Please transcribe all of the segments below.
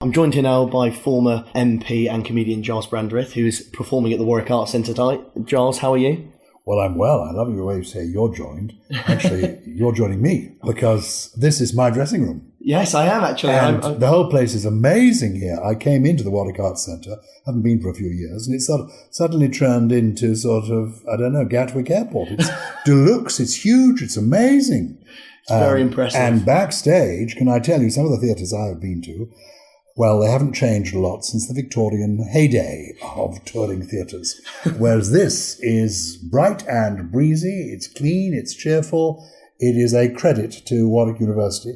I'm joined here now by former MP and comedian Gyles Brandreth, who is performing at the Warwick Arts Centre tonight. Gyles, how are you? Well, I'm well. I love your way you say you're joined. Actually, you're joining me because this is my dressing room. Yes, I am actually. And the whole place is amazing here. I came into the Warwick Arts Centre, haven't been for a few years, and it's sort of suddenly turned into sort of, I don't know, Gatwick Airport. It's deluxe, it's huge, it's amazing. It's very impressive. And backstage, can I tell you, some of the theatres I have been to, well, they haven't changed a lot since the Victorian heyday of touring theatres. Whereas this is bright and breezy, it's clean, it's cheerful. It is a credit to Warwick University.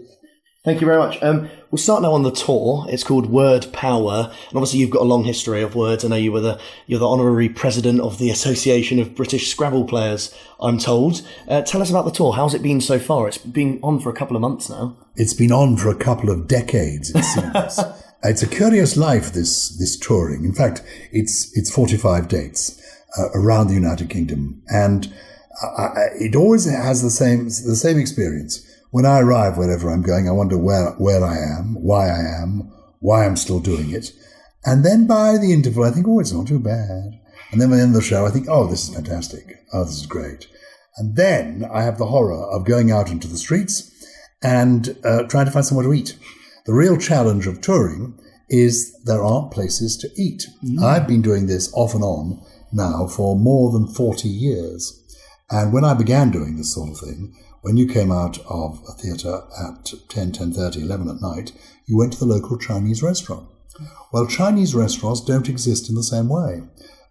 Thank you very much. We'll start now on the tour. It's called Word Power, and obviously you've got a long history of words. I know you're the honorary president of the Association of British Scrabble Players, I'm told. Tell us about the tour. How's it been so far? It's been on for a couple of months now. It's been on for a couple of decades, it seems. It's a curious life, this touring. In fact, it's 45 dates around the United Kingdom, and it always has the same experience. When I arrive wherever I'm going, I wonder where I am, why I'm still doing it. And then by the interval, I think, oh, it's not too bad. And then by the end of the show, I think, oh, this is fantastic. Oh, this is great. And then I have the horror of going out into the streets and trying to find somewhere to eat. The real challenge of touring is there aren't places to eat. I've been doing this off and on now for more than 40 years. And when I began doing this sort of thing, when you came out of a theatre at 10:30, 11 at night, you went to the local Chinese restaurant. Well, Chinese restaurants don't exist in the same way.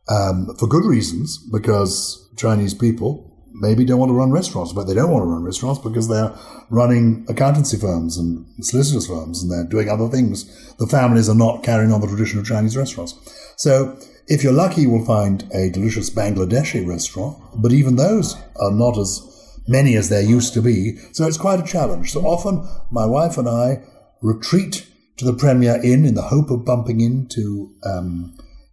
For good reasons, because Chinese people maybe don't want to run restaurants, but they don't want to run restaurants because they're running accountancy firms and solicitors firms and they're doing other things. The families are not carrying on the tradition of Chinese restaurants. So if you're lucky, you will find a delicious Bangladeshi restaurant, but even those are not as many as there used to be, so it's quite a challenge. So often my wife and I retreat to the Premier Inn in the hope of bumping into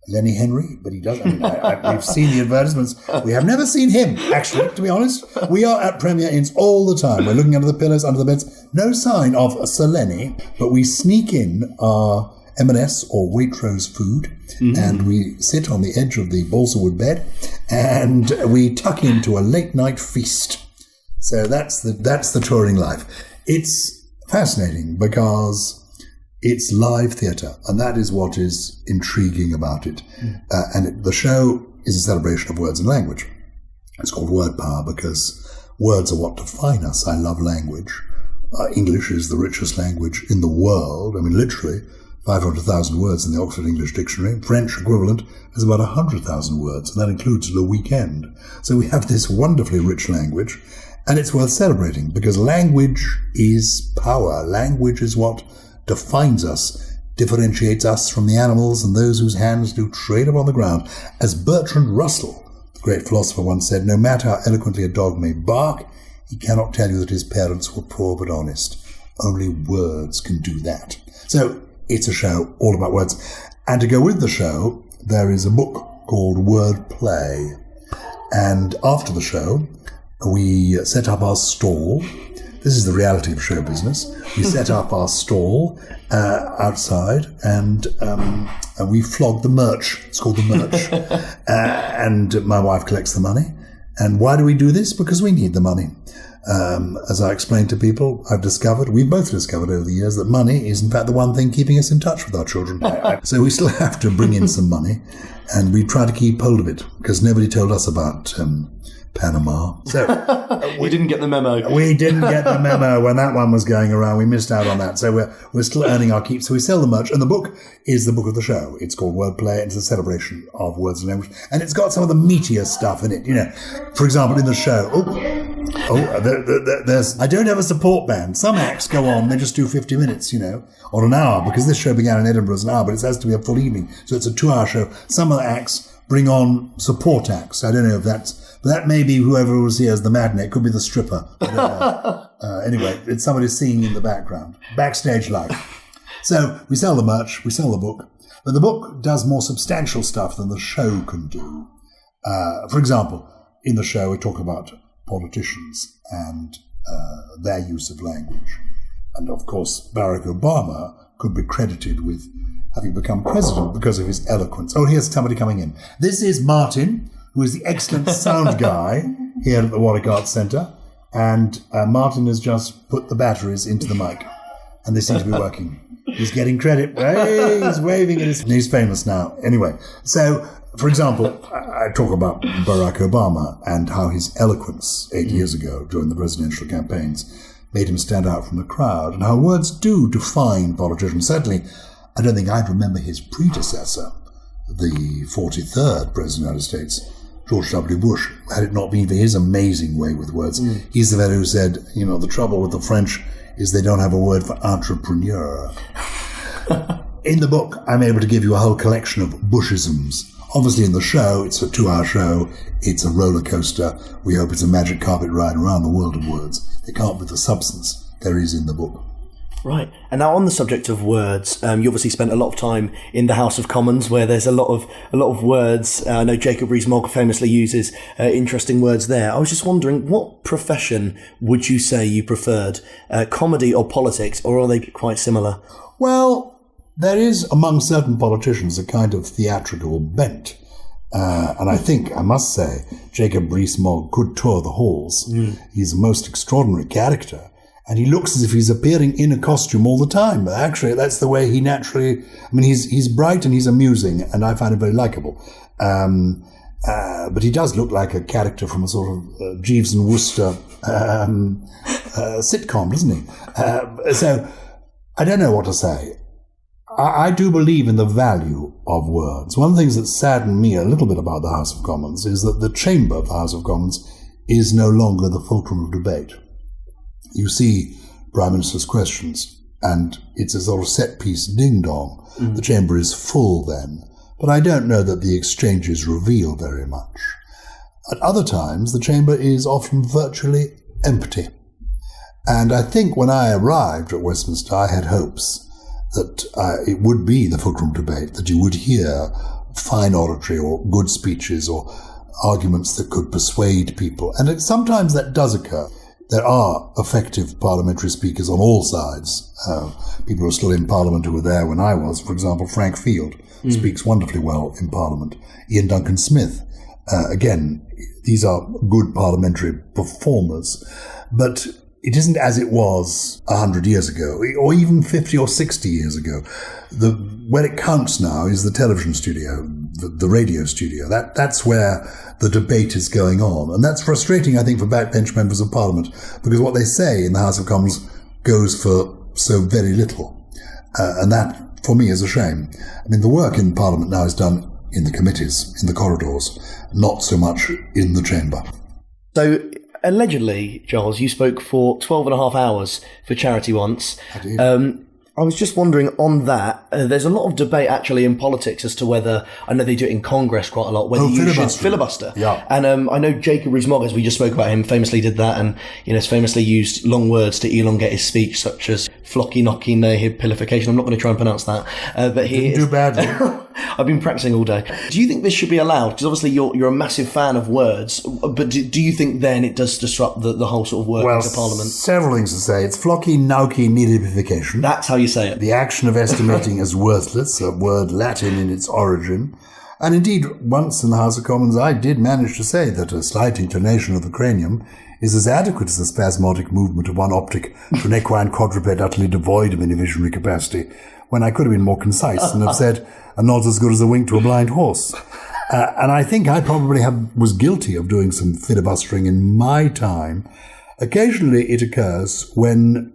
Lenny Henry, but he doesn't. We've seen the advertisements. We have never seen him, actually, to be honest. We are at Premier Inns all the time. We're looking under the pillows, under the beds. No sign of Sir Lenny, but we sneak in our M&S or Waitrose food, and we sit on the edge of the balsa wood bed, and we tuck into a late-night feast. So that's the touring life. It's fascinating because it's live theatre, and that is what is intriguing about it. The show is a celebration of words and language. It's called Word Power because words are what define us. I love language. English is the richest language in the world. I mean, literally 500,000 words in the Oxford English Dictionary. French equivalent is about 100,000 words, and that includes le weekend. So we have this wonderfully rich language. And it's worth celebrating because language is power. Language is what defines us, differentiates us from the animals and those whose hands do trade upon the ground. As Bertrand Russell, the great philosopher, once said, no matter how eloquently a dog may bark, he cannot tell you that his parents were poor but honest. Only words can do that. So it's a show all about words. And to go with the show, there is a book called Word Play. And after the show, we set up our stall. This is the reality of show business. We set up our stall outside, and we flog the merch. It's called the merch. And my wife collects the money. And why do we do this? Because we need the money. As I explained to people, we've both discovered over the years that money is in fact the one thing keeping us in touch with our children. So we still have to bring in some money, and we try to keep hold of it because nobody told us about Panama. So we didn't get the memo. We didn't get the memo when that one was going around. We missed out on that. So we're still earning our keep. So we sell the merch, and the book is the book of the show. It's called Wordplay. It's a celebration of words and language, and it's got some of the meatier stuff in it. You know, for example, in the show. I don't have a support band. Some acts go on, they just do 50 minutes, or an hour, because this show began in Edinburgh as an hour, but it has to be a full evening. So it's a 2-hour show. Some of the acts bring on support acts. I don't know if but that may be whoever was here as the matinee. It could be the stripper. I don't know. Anyway, it's somebody singing in the background. Backstage life. So we sell the merch, we sell the book, but the book does more substantial stuff than the show can do. For example, in the show we talk about politicians and their use of language. And of course, Barack Obama could be credited with having become president because of his eloquence. Oh, here's somebody coming in. This is Martin, who is the excellent sound guy here at the Warwick Arts Centre. And Martin has just put the batteries into the mic, and they seem to be working. He's getting credit. Hey, he's waving at his... He's famous now. Anyway, so, for example, I talk about Barack Obama and how his eloquence 8 years ago during the presidential campaigns made him stand out from the crowd, and how words do define politicians. Certainly, I don't think I'd remember his predecessor, the 43rd President of the United States, George W. Bush, had it not been for his amazing way with words. He's the fellow who said, the trouble with the French is they don't have a word for entrepreneur. In the book, I'm able to give you a whole collection of Bushisms. Obviously in the show, it's a 2-hour show, it's a roller coaster. We hope it's a magic carpet ride around the world of words. They can't be the substance there is in the book. Right. And now on the subject of words, you obviously spent a lot of time in the House of Commons where there's a lot of words. I know Jacob Rees-Mogg famously uses interesting words there. I was just wondering, what profession would you say you preferred? Comedy or politics, or are they quite similar? Well, there is among certain politicians a kind of theatrical bent. And I think, I must say, Jacob Rees-Mogg could tour the halls. He's a most extraordinary character. And he looks as if he's appearing in a costume all the time. But actually, that's the way he naturally... he's bright and he's amusing, and I find him very likeable. But he does look like a character from a sort of Jeeves and Wooster sitcom, doesn't he? So, I don't know what to say. I do believe in the value of words. One of the things that saddened me a little bit about the House of Commons is that the chamber of the House of Commons is no longer the fulcrum of debate. You see Prime Minister's questions, and it's a sort of set-piece ding-dong. The chamber is full then, but I don't know that the exchanges reveal very much. At other times, the chamber is often virtually empty. And I think when I arrived at Westminster, I had hopes that it would be the fulcrum debate, that you would hear fine oratory or good speeches or arguments that could persuade people. And sometimes that does occur. There are effective parliamentary speakers on all sides. People who are still in Parliament who were there when I was. For example, Frank Field speaks wonderfully well in Parliament. Ian Duncan Smith. Again, these are good parliamentary performers. But it isn't as it was 100 years ago, or even 50 or 60 years ago. Where it counts now is the television studio, the radio studio. That's where the debate is going on. And that's frustrating, I think, for backbench members of Parliament, because what they say in the House of Commons goes for so very little. And that, for me, is a shame. The work in Parliament now is done in the committees, in the corridors, not so much in the chamber. So, allegedly, Gyles, you spoke for 12 and a half hours for charity once. I did. I was just wondering on that, there's a lot of debate actually in politics as to whether, I know they do it in Congress quite a lot, whether you should filibuster. Yeah. And I know Jacob Rees-Mogg, as we just spoke about him, famously did that and, has famously used long words to elongate his speech, such as flocky knocky nihilification. I'm not going to try and pronounce that. But he Didn't do badly. I've been practicing all day. Do you think this should be allowed? Because obviously you're a massive fan of words, but do you think then it does disrupt the whole sort of working of Parliament? Several things to say. It's flocky nauki nihilification. That's how you say it. The action of estimating as worthless, a word Latin in its origin. And indeed, once in the House of Commons, I did manage to say that a slight inclination of the cranium is as adequate as the spasmodic movement of one optic to an equine quadruped utterly devoid of any visionary capacity, when I could have been more concise and have said, a nod's as good as a wink to a blind horse. And I think I probably was guilty of doing some filibustering in my time. Occasionally it occurs when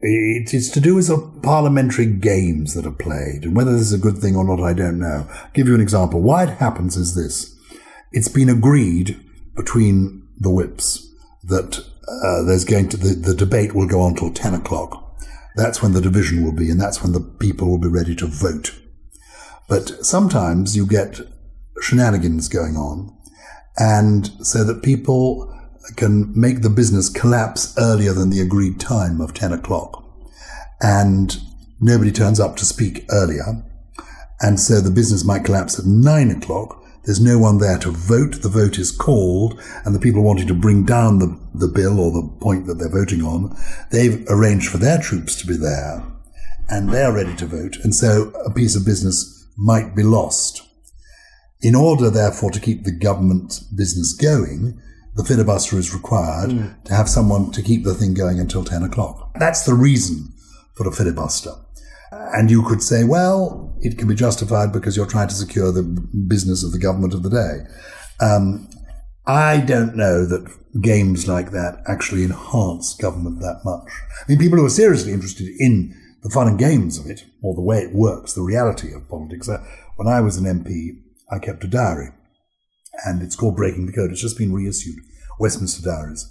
it is to do with parliamentary games that are played, and whether this is a good thing or not, I don't know. I'll give you an example. Why it happens is this. It's been agreed between the whips that the debate will go on till 10 o'clock. That's when the division will be, and that's when the people will be ready to vote. But sometimes you get shenanigans going on, and so that people can make the business collapse earlier than the agreed time of 10 o'clock. And nobody turns up to speak earlier. And so the business might collapse at 9 o'clock. There's no one there to vote. The vote is called, and the people wanting to bring down the bill or the point that they're voting on, they've arranged for their troops to be there. and they're ready to vote, and so a piece of business might be lost. In order, therefore, to keep the government business going, the filibuster is required to have someone to keep the thing going until 10 o'clock. That's the reason for a filibuster. And you could say, well, it can be justified because you're trying to secure the business of the government of the day. I don't know that games like that actually enhance government that much. I mean, people who are seriously interested in the fun and games of it, or the way it works, the reality of politics. When I was an MP, I kept a diary, and it's called Breaking the Code. It's just been reissued, Westminster Diaries,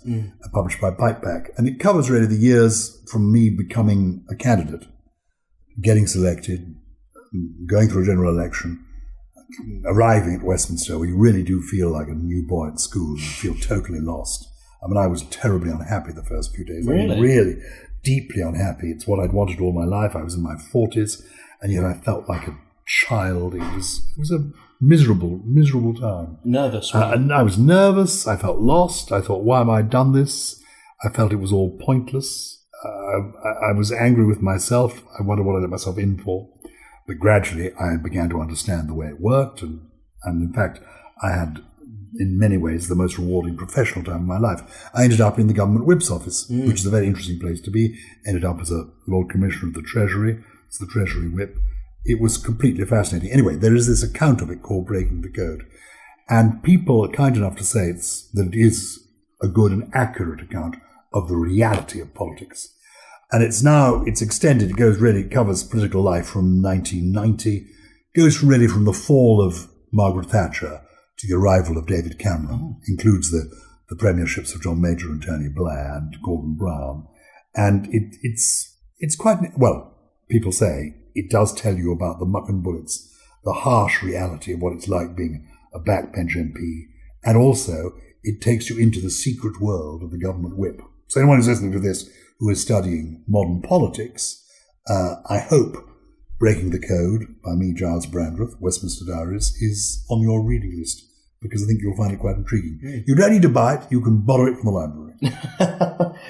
published by Pipeback. And it covers really the years from me becoming a candidate, getting selected, going through a general election, arriving at Westminster, where you really do feel like a new boy at school. You feel totally lost. I mean, I was terribly unhappy the first few days. Really? I mean, really deeply unhappy. It's what I'd wanted all my life. I was in my 40s, and yet I felt like a child. It was a miserable time. Nervous, right? And I was nervous. I felt lost. I thought, why have I done this? I felt it was all pointless. I was angry with myself. I wondered what I let myself in for. But gradually, I began to understand the way it worked. And in fact, I had, in many ways, the most rewarding professional time of my life. I ended up in the Government Whip's office, which is a very interesting place to be. Ended up as a Lord Commissioner of the Treasury. It's the Treasury Whip. It was completely fascinating. Anyway, there is this account of it called Breaking the Code. And people are kind enough to say that it is a good and accurate account of the reality of politics. And it's extended. It covers political life from 1990. Goes really from the fall of Margaret Thatcher to the arrival of David Cameron. Includes the premierships of John Major and Tony Blair and Gordon Brown. And it's quite, well, people say it does tell you about the muck and bullets, the harsh reality of what it's like being a backbench MP. And also, it takes you into the secret world of the government whip. So anyone who's listening to this who is studying modern politics, I hope Breaking the Code by me, Gyles Brandreth, Westminster Diaries, is on your reading list, because I think you'll find it quite intriguing. You don't need to buy it, you can borrow it from the library.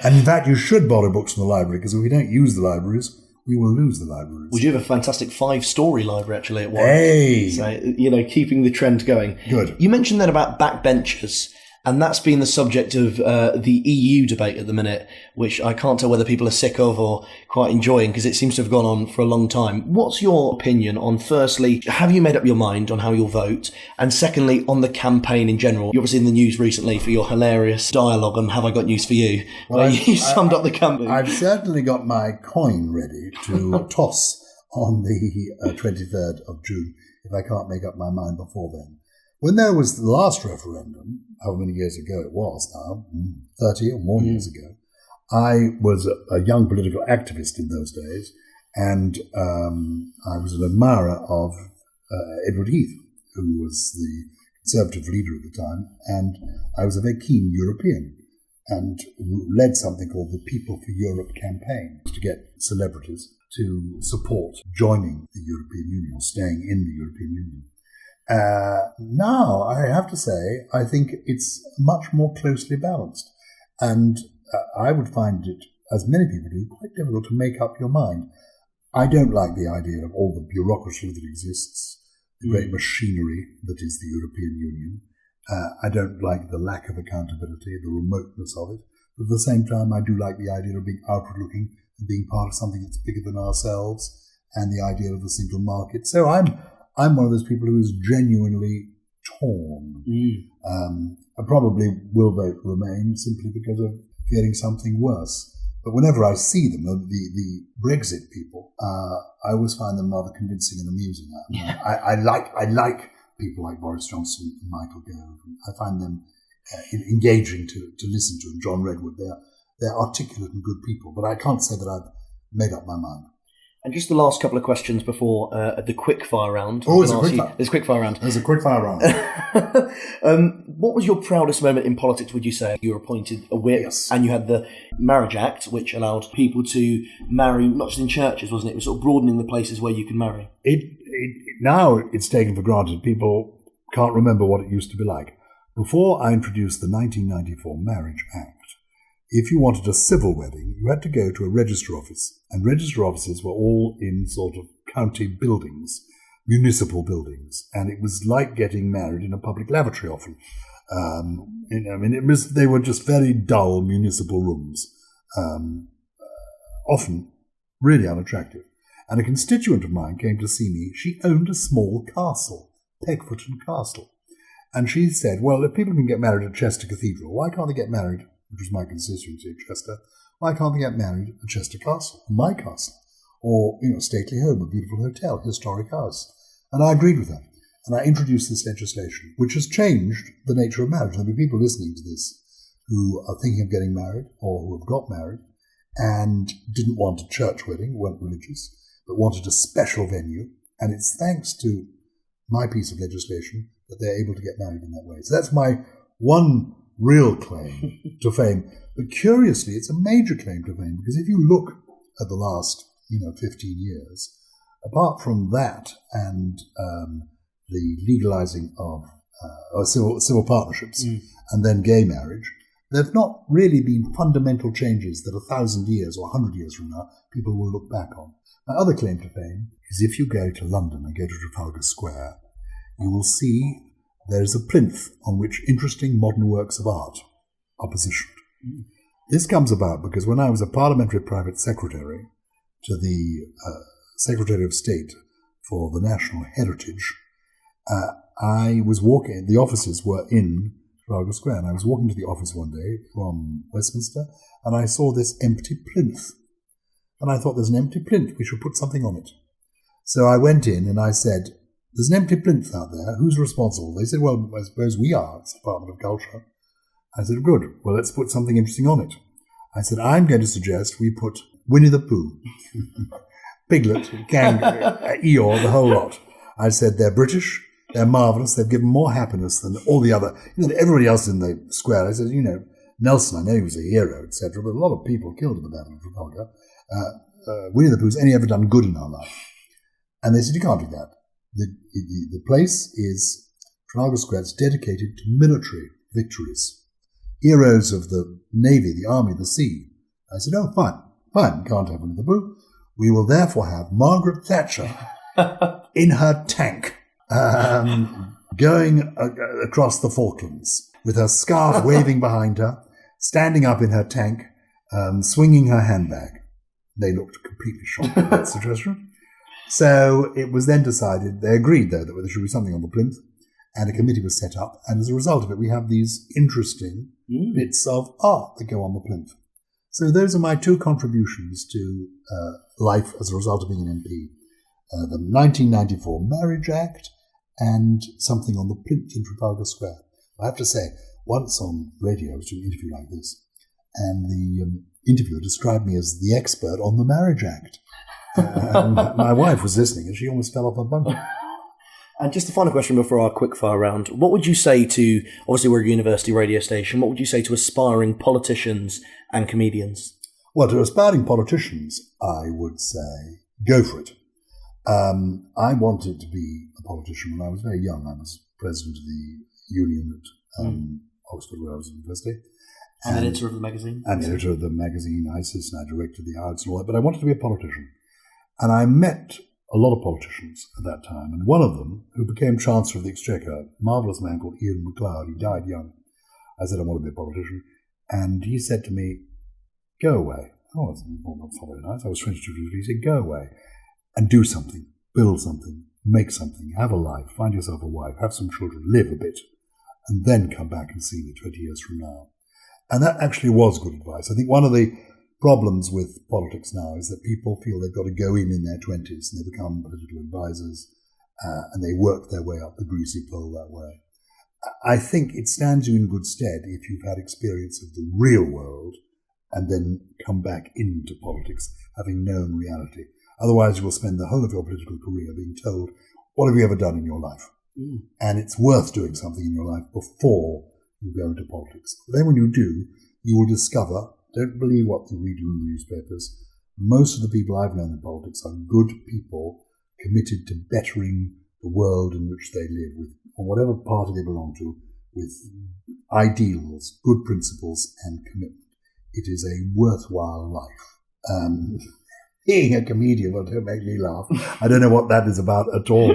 And in fact, you should borrow books from the library, because if we don't use the libraries, we will lose the libraries. We do have a fantastic 5-story library, actually, at Warwick. Hey! So, keeping the trend going. Good. You mentioned then about backbenchers, and that's been the subject of the EU debate at the minute, which I can't tell whether people are sick of or quite enjoying, because it seems to have gone on for a long time. What's your opinion on, firstly, have you made up your mind on how you'll vote? And secondly, on the campaign in general? You're obviously in the news recently for your hilarious dialogue on Have I Got News for You, where you summed up the campaign. I've certainly got my coin ready to toss on the 23rd of June, if I can't make up my mind before then. When there was the last referendum, how many years ago it was now, 30 or more years ago, I was a young political activist in those days, and I was an admirer of Edward Heath, who was the Conservative leader at the time, and I was a very keen European, and led something called the People for Europe campaign to get celebrities to support joining the European Union, or staying in the European Union. Now, I have to say, I think it's much more closely balanced. And I would find it, as many people do, quite difficult to make up your mind. I don't like the idea of all the bureaucracy that exists, the great machinery that is the European Union. I don't like the lack of accountability, the remoteness of it. But at the same time, I do like the idea of being outward-looking and being part of something that's bigger than ourselves, and the idea of the single market. So I'm one of those people who is genuinely torn. I probably will vote Remain simply because of fearing something worse. But whenever I see them, the Brexit people, I always find them rather convincing and amusing. I like people like Boris Johnson and Michael Gove. I find them engaging to listen to. And John Redwood, they're articulate and good people. But I can't say that I've made up my mind. And just the last couple of questions before the quick-fire round. Oh, there's a quick-fire. There's a quick-fire round. There's a quick-fire round. What was your proudest moment in politics, would you say? You were appointed a whip, yes. And you had the Marriage Act, which allowed people to marry, not just in churches, wasn't it? It was sort of broadening the places where you can marry. Now it's taken for granted. People can't remember what it used to be like. Before I introduced the 1994 Marriage Act, if you wanted a civil wedding, you had to go to a register office. And register offices were all in sort of county buildings, municipal buildings. And it was like getting married in a public lavatory often. They were just very dull municipal rooms, often really unattractive. And a constituent of mine came to see me. She owned a small castle, Pegforton Castle. And she said, well, if people can get married at Chester Cathedral, why can't they get married, which was my constituency at Chester, why can't they get married at Chester Castle, my castle, or, stately home, a beautiful hotel, historic house? And I agreed with her. And I introduced this legislation, which has changed the nature of marriage. There'll be people listening to this who are thinking of getting married or who have got married and didn't want a church wedding, weren't religious, but wanted a special venue. And it's thanks to my piece of legislation that they're able to get married in that way. So that's my one real claim to fame. But curiously, it's a major claim to fame, because if you look at the last, 15 years, apart from that and the legalizing of civil partnerships and then gay marriage, there have not really been fundamental changes that 1,000 years or 100 years from now people will look back on. My other claim to fame is if you go to London and go to Trafalgar Square, you will see there is a plinth on which interesting modern works of art are positioned. This comes about because when I was a parliamentary private secretary to the Secretary of State for the National Heritage, I was walking, the offices were in Trafalgar Square, and I was walking to the office one day from Westminster, and I saw this empty plinth. And I thought, there's an empty plinth, we should put something on it. So I went in and I said, there's an empty plinth out there, who's responsible? They said, well, I suppose we are, it's the Department of Culture. I said, good, well, let's put something interesting on it. I said, I'm going to suggest we put Winnie the Pooh, Piglet, Kangaroo, Eeyore, the whole lot. I said, they're British, they're marvellous, they've given more happiness than all the other, everybody else in the square. I said, Nelson, I know he was a hero, etc., but a lot of people killed in the Battle of Trafalgar. Winnie the Pooh's only ever done good in our life. And they said, you can't do that. The place is, Trafalgar Square, it's dedicated to military victories. Heroes of the Navy, the Army, the Sea. I said, oh, fine, we can't have Winnie the Pooh. We will therefore have Margaret Thatcher in her tank, going across the Falklands, with her scarf waving behind her, standing up in her tank, swinging her handbag. They looked completely shocked at that suggestion. So it was then decided, they agreed, though, that there should be something on the plinth, and a committee was set up, and as a result of it, we have these interesting bits of art that go on the plinth. So those are my two contributions to life as a result of being an MP. The 1994 Marriage Act and something on the plinth in Trafalgar Square. I have to say, once on radio, I was doing an interview like this, and the interviewer described me as the expert on the Marriage Act. My wife was listening and she almost fell off her bunk. And just a final question before our quickfire round. What would you say to, obviously we're a university radio station, what would you say to aspiring politicians and comedians? Well, to aspiring politicians, I would say, go for it. I wanted to be a politician when I was very young. I was president of the union at Oxford, where I was at university. And editor of the magazine. And editor of the magazine ISIS, and I directed the arts and all that. But I wanted to be a politician. And I met a lot of politicians at that time. And one of them, who became Chancellor of the Exchequer, a marvellous man called Ian MacLeod, he died young. I said, I want to be a politician. And he said to me, go away. Oh, that's not very nice. I was 22. He said, go away and do something, build something, make something, have a life, find yourself a wife, have some children, live a bit, and then come back and see me 20 years from now. And that actually was good advice. I think one of the problems with politics now is that people feel they've got to go in their 20s and they become political advisors and they work their way up the greasy pole that way. I think it stands you in good stead if you've had experience of the real world and then come back into politics, having known reality. Otherwise, you will spend the whole of your political career being told, what have you ever done in your life? And it's worth doing something in your life before you go into politics. But then when you do, you will discover, don't believe what you read in the newspapers, most of the people I've known in politics are good people committed to bettering the world in which they live, with, or whatever party they belong to, with ideals, good principles and commitment. it is a worthwhile life. Being a comedian, well, don't make me laugh. I don't know what that is about at all.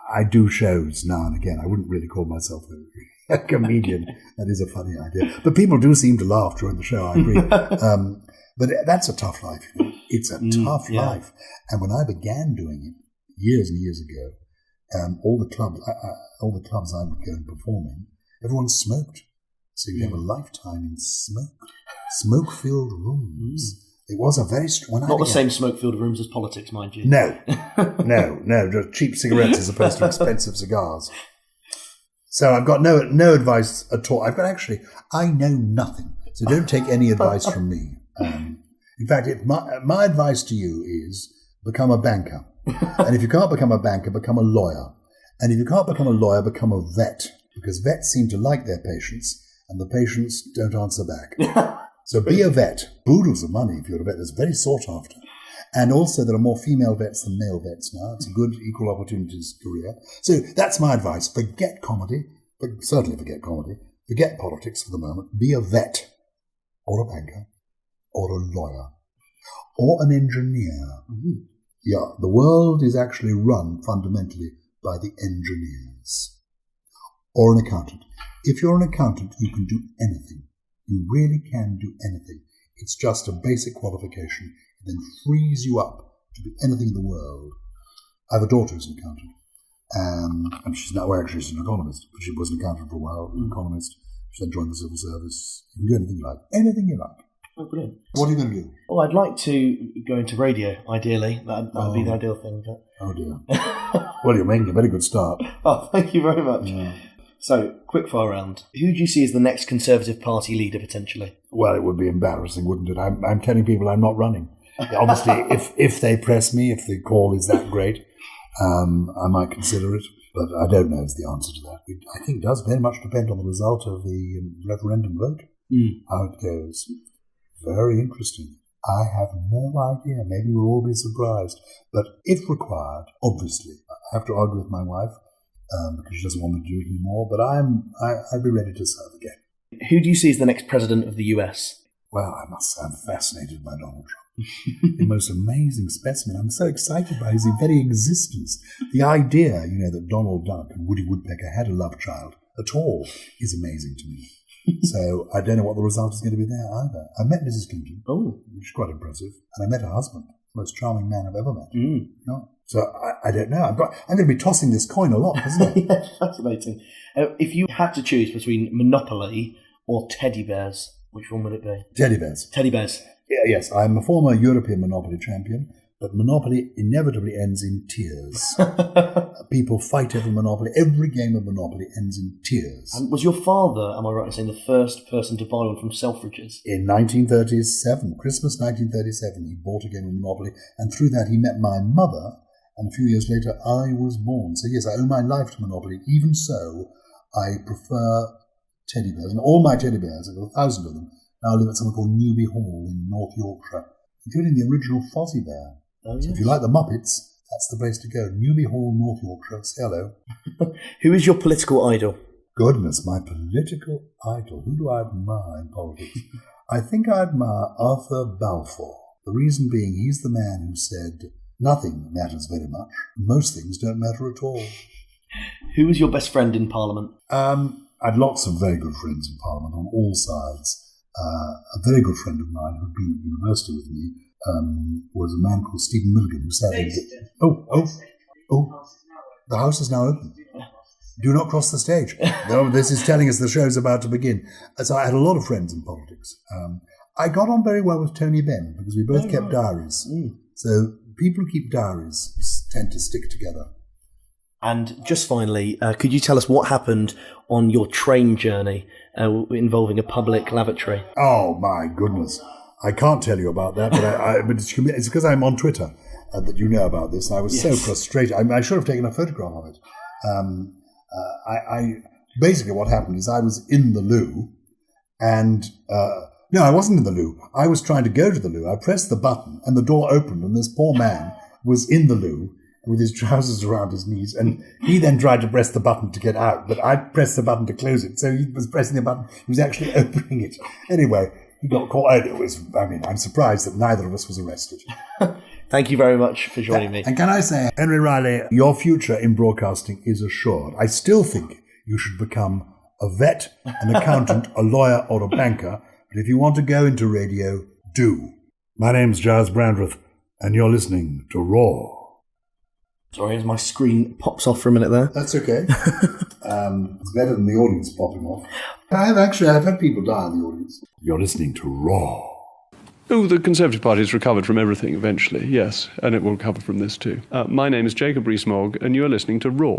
I do shows now and again. I wouldn't really call myself a comedian. That is a funny idea. But people do seem to laugh during the show, I agree. But that's a tough life. You know? It's a tough life. And when I began doing it years and years ago, all the clubs I would go and perform in, everyone smoked. So you have a lifetime in smoke-filled rooms. It was a very not the same smoke-filled rooms as politics, mind you. No, just cheap cigarettes as opposed to expensive cigars. So I've got no advice at all. I know nothing. So don't take any advice from me. In fact, my advice to you is become a banker. And if you can't become a banker, become a lawyer. And if you can't become a lawyer, become a vet. Because vets seem to like their patients, and the patients don't answer back. So be a vet. Boodles of money if you're a vet. That's very sought after. And also there are more female vets than male vets now. It's a good equal opportunities career. So that's my advice. Forget comedy. Certainly forget comedy. Forget politics for the moment. Be a vet, or a banker, or a lawyer, or an engineer. Mm-hmm. Yeah, the world is actually run fundamentally by the engineers. Or an accountant. If you're an accountant, you can do anything. You really can do anything. It's just a basic qualification. It then frees you up to do anything in the world. I have a daughter who's an accountant. And she's now, she's an economist, but she was an accountant for a while, an economist. She then joined the civil service. You can do anything you like. Anything you like. Oh, brilliant. What are you going to do? Well, I'd like to go into radio, ideally. That would be the ideal thing. But... Oh, dear. Well, you're making a very good start. Oh, thank you very much. Yeah. So, quickfire round. Who do you see as the next Conservative Party leader, potentially? Well, it would be embarrassing, wouldn't it? I'm telling people I'm not running. Obviously, if they press me, if the call is that great, I might consider it. But I don't know is the answer to that. I think it does very much depend on the result of the referendum vote, how it goes. Very interesting. I have no idea. Maybe we'll all be surprised. But if required, obviously, I have to argue with my wife because she doesn't want me to do it anymore. But I'd be ready to serve again. Who do you see as the next president of the US? Well, I must say I'm fascinated by Donald Trump. The most amazing specimen. I'm so excited by his very existence. The idea, that Donald Duck and Woody Woodpecker had a love child at all is amazing to me. So I don't know what the result is going to be there either. I met Mrs. Clinton, which is quite impressive, and I met her husband, the most charming man I've ever met. Yeah. So I don't know. I'm going to be tossing this coin a lot, isn't it? Yeah, fascinating. If you had to choose between Monopoly or teddy bears, which one would it be? Teddy bears. Teddy bears. Yeah, yes, I'm a former European Monopoly champion, but Monopoly inevitably ends in tears. People fight over Monopoly. Every game of Monopoly ends in tears. And was your father, am I right in saying, the first person to buy one from Selfridges? In 1937, Christmas 1937, he bought a game of Monopoly, and through that he met my mother, and a few years later I was born. So yes, I owe my life to Monopoly. Even so, I prefer teddy bears. And all my teddy bears, I've got 1,000 of them, now live at somewhere called Newby Hall in North Yorkshire, including the original Fozzie Bear. Oh, yes. So if you like the Muppets, that's the place to go. Newby Hall, North Yorkshire. Say hello. Who is your political idol? Goodness, my political idol. Who do I admire in politics? I think I admire Arthur Balfour. The reason being, he's the man who said, nothing matters very much. Most things don't matter at all. Who was your best friend in Parliament? I had lots of very good friends in Parliament on all sides. A very good friend of mine who'd been at university with me was a man called Stephen Milligan, who sadly... The house is now open. Do not cross the stage. No, this is telling us the show's about to begin. So I had a lot of friends in politics. I got on very well with Tony Benn because we both kept diaries. So people who keep diaries tend to stick together. And just finally, could you tell us what happened on your train journey involving a public lavatory? Oh, my goodness. I can't tell you about that, but it's because I'm on Twitter that you know about this. I was so frustrated. I should have taken a photograph of it. Basically what happened is I was in the loo and... no, I wasn't in the loo. I was trying to go to the loo. I pressed the button and the door opened and this poor man was in the loo with his trousers around his knees, and he then tried to press the button to get out, but I pressed the button to close it, so he was pressing the button, he was actually opening it. Anyway, he got caught. I'm surprised that neither of us was arrested. Thank you very much for joining me. And can I say, Henry Riley, your future in broadcasting is assured. I still think you should become a vet, an accountant, a lawyer, or a banker. But if you want to go into radio, do. My name's Gyles Brandreth, and you're listening to Raw. Sorry, as my screen pops off for a minute there. That's okay. It's better than the audience popping off. I've had people die in the audience. You're listening to Raw. Oh, the Conservative Party has recovered from everything eventually, yes, and it will recover from this too. My name is Jacob Rees-Mogg, and you're listening to Raw.